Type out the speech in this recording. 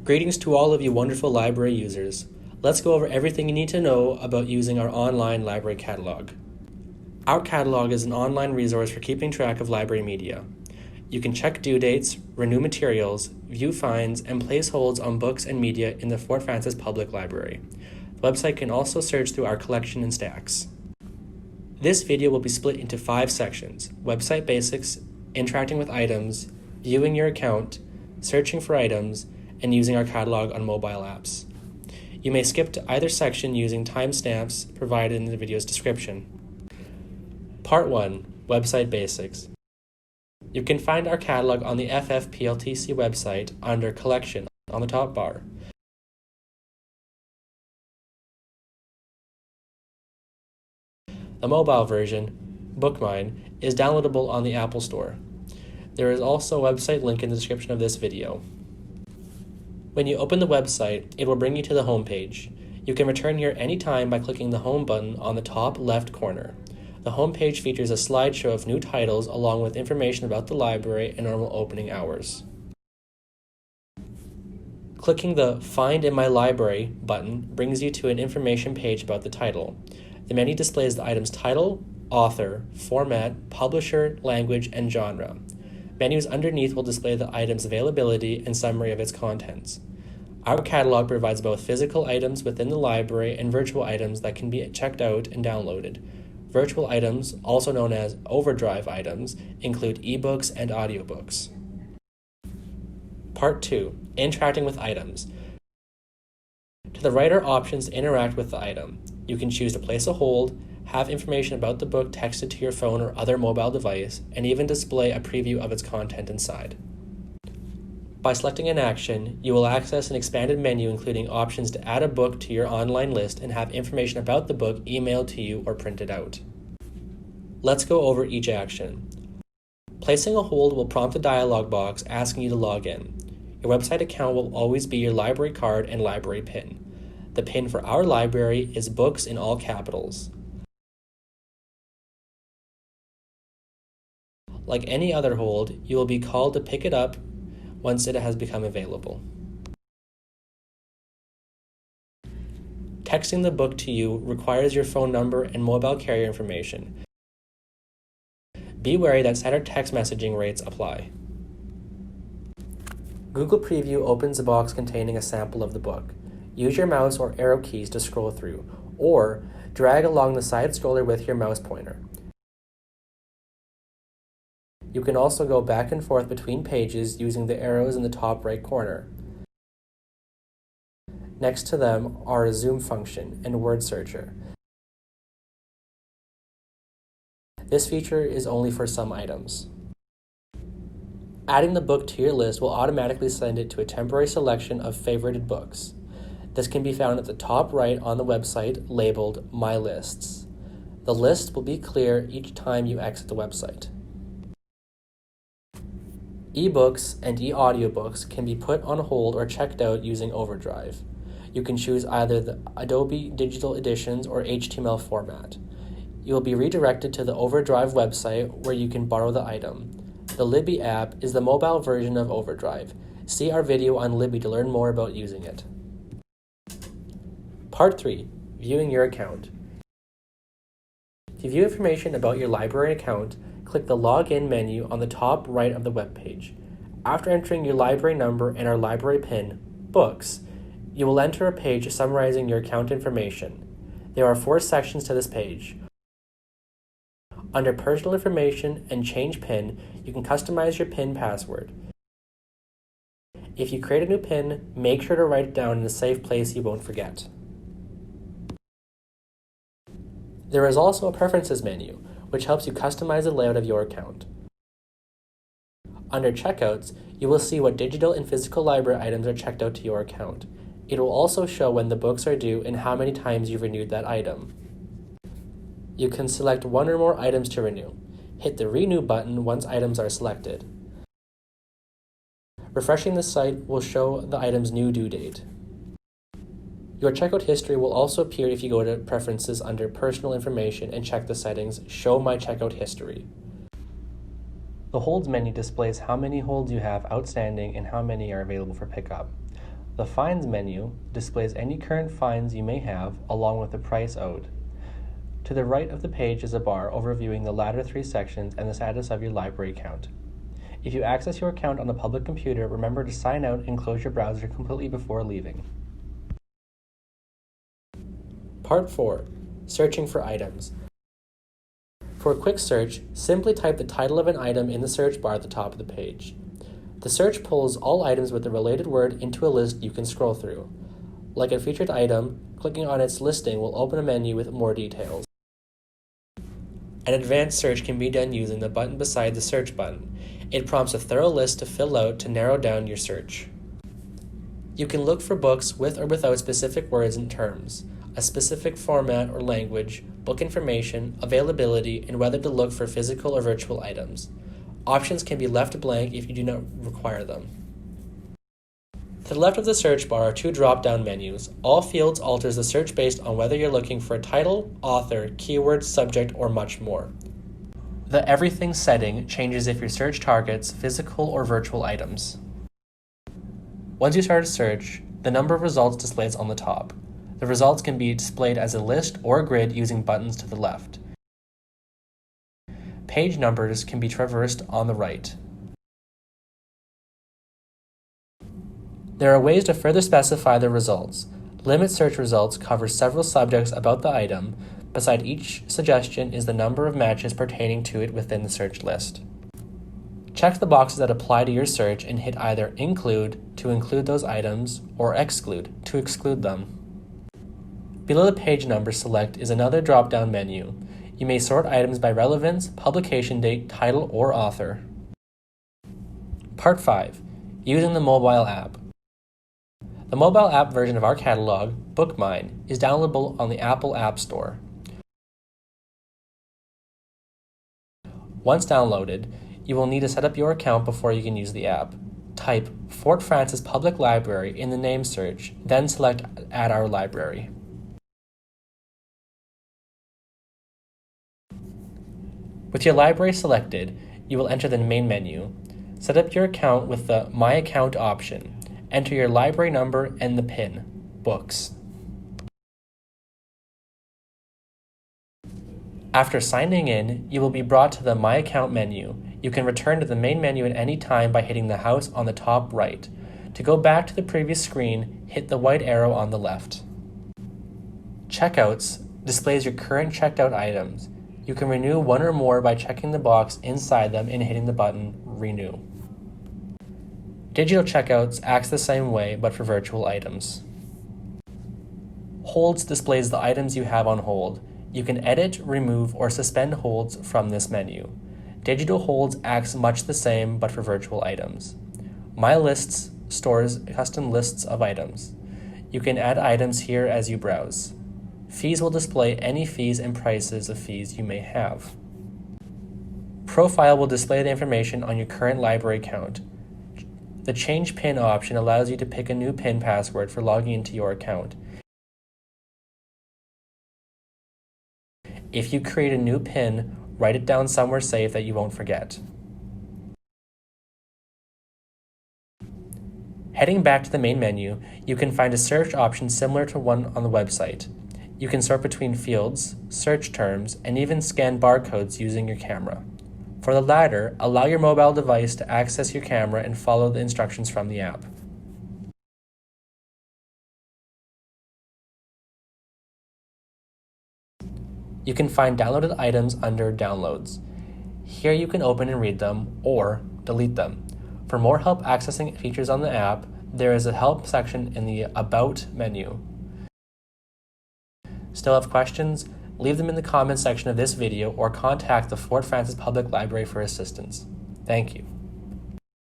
Greetings to all of you wonderful library users. Let's go over everything you need to know about using our online library catalog. Our catalog is an online resource for keeping track of library media. You can check due dates, renew materials, view finds, and place holds on books and media in the Fort Frances Public Library. The website can also search through our collection and stacks. This video will be split into 5 sections: website basics, interacting with items, viewing your account, searching for items, and using our catalog on mobile apps. You may skip to either section using timestamps provided in the video's description. Part 1, Website Basics. You can find our catalog on the FFPLTC website under Collection on the top bar. The mobile version, BookMine, is downloadable on the Apple Store. There is also a website link in the description of this video. When you open the website, it will bring you to the home page. You can return here anytime by clicking the Home button on the top left corner. The home page features a slideshow of new titles along with information about the library and normal opening hours. Clicking the Find in My Library button brings you to an information page about the title. The menu displays the item's title, author, format, publisher, language, and genre. Menus underneath will display the item's availability and summary of its contents. Our catalog provides both physical items within the library and virtual items that can be checked out and downloaded. Virtual items, also known as overdrive items, include ebooks and audiobooks. Part 2, Interacting with items. To the right are options to interact with the item. You can choose to place a hold, have information about the book texted to your phone or other mobile device, and even display a preview of its content inside. By selecting an action, you will access an expanded menu including options to add a book to your online list and have information about the book emailed to you or printed out. Let's go over each action. Placing a hold will prompt a dialog box asking you to log in. Your website account will always be your library card and library PIN. The PIN for our library is books in all capitals. Like any other hold, you will be called to pick it up once it has become available. Texting the book to you requires your phone number and mobile carrier information. Be wary that standard text messaging rates apply. Google Preview opens a box containing a sample of the book. Use your mouse or arrow keys to scroll through, or drag along the side scroller with your mouse pointer. You can also go back and forth between pages using the arrows in the top right corner. Next to them are a zoom function and word searcher. This feature is only for some items. Adding the book to your list will automatically send it to a temporary selection of favorited books. This can be found at the top right on the website labeled My Lists. The list will be clear each time you exit the website. Ebooks and e-audiobooks can be put on hold or checked out using Overdrive. You can choose either the Adobe Digital Editions or HTML format. You will be redirected to the Overdrive website where you can borrow the item. The Libby app is the mobile version of Overdrive. See our video on Libby to learn more about using it. Part 3, Viewing your account. To view information about your library account, click the Login menu on the top right of the web page. After entering your library number and our library PIN, Books, you will enter a page summarizing your account information. There are 4 sections to this page. Under Personal Information and Change PIN, you can customize your PIN password. If you create a new PIN, make sure to write it down in a safe place you won't forget. There is also a Preferences menu, which helps you customize the layout of your account. Under Checkouts, you will see what digital and physical library items are checked out to your account. It will also show when the books are due and how many times you've renewed that item. You can select one or more items to renew. Hit the Renew button once items are selected. Refreshing the site will show the item's new due date. Your checkout history will also appear if you go to Preferences under Personal Information and check the settings Show My Checkout History. The Holds menu displays how many holds you have outstanding and how many are available for pickup. The Fines menu displays any current fines you may have, along with the price owed. To the right of the page is a bar overviewing the latter three sections and the status of your library account. If you access your account on a public computer, remember to sign out and close your browser completely before leaving. Part 4. Searching for items. For a quick search, simply type the title of an item in the search bar at the top of the page. The search pulls all items with the related word into a list you can scroll through. Like a featured item, clicking on its listing will open a menu with more details. An advanced search can be done using the button beside the search button. It prompts a thorough list to fill out to narrow down your search. You can look for books with or without specific words and terms, a specific format or language, book information, availability, and whether to look for physical or virtual items. Options can be left blank if you do not require them. To the left of the search bar are two drop-down menus. All fields alters the search based on whether you're looking for a title, author, keyword, subject, or much more. The Everything setting changes if your search targets physical or virtual items. Once you start a search, the number of results displays on the top. The results can be displayed as a list or a grid using buttons to the left. Page numbers can be traversed on the right. There are ways to further specify the results. Limit search results covers several subjects about the item. Beside each suggestion is the number of matches pertaining to it within the search list. Check the boxes that apply to your search and hit either Include to include those items or Exclude to exclude them. Below the page number select is another drop-down menu. You may sort items by relevance, publication date, title, or author. Part 5. Using the mobile app. The mobile app version of our catalog, BookMine, is downloadable on the Apple App Store. Once downloaded, you will need to set up your account before you can use the app. Type Fort Frances Public Library in the name search, then select Add Our Library. With your library selected, you will enter the main menu. Set up your account with the My Account option. Enter your library number and the PIN, Books. After signing in, you will be brought to the My Account menu. You can return to the main menu at any time by hitting the house on the top right. To go back to the previous screen, hit the white arrow on the left. Checkouts displays your current checked out items. You can renew one or more by checking the box inside them and hitting the button Renew. Digital checkouts acts the same way, but for virtual items. Holds displays the items you have on hold. You can edit, remove, or suspend holds from this menu. Digital holds acts much the same, but for virtual items. My Lists stores custom lists of items. You can add items here as you browse. Fees will display any fees and prices of fees you may have. Profile will display the information on your current library account. The Change PIN option allows you to pick a new PIN password for logging into your account. If you create a new PIN, write it down somewhere safe that you won't forget. Heading back to the main menu, you can find a search option similar to one on the website. You can sort between fields, search terms, and even scan barcodes using your camera. For the latter, allow your mobile device to access your camera and follow the instructions from the app. You can find downloaded items under Downloads. Here you can open and read them or delete them. For more help accessing features on the app, there is a Help section in the About menu. Still have questions? Leave them in the comments section of this video or contact the Fort Frances Public Library for assistance. Thank you.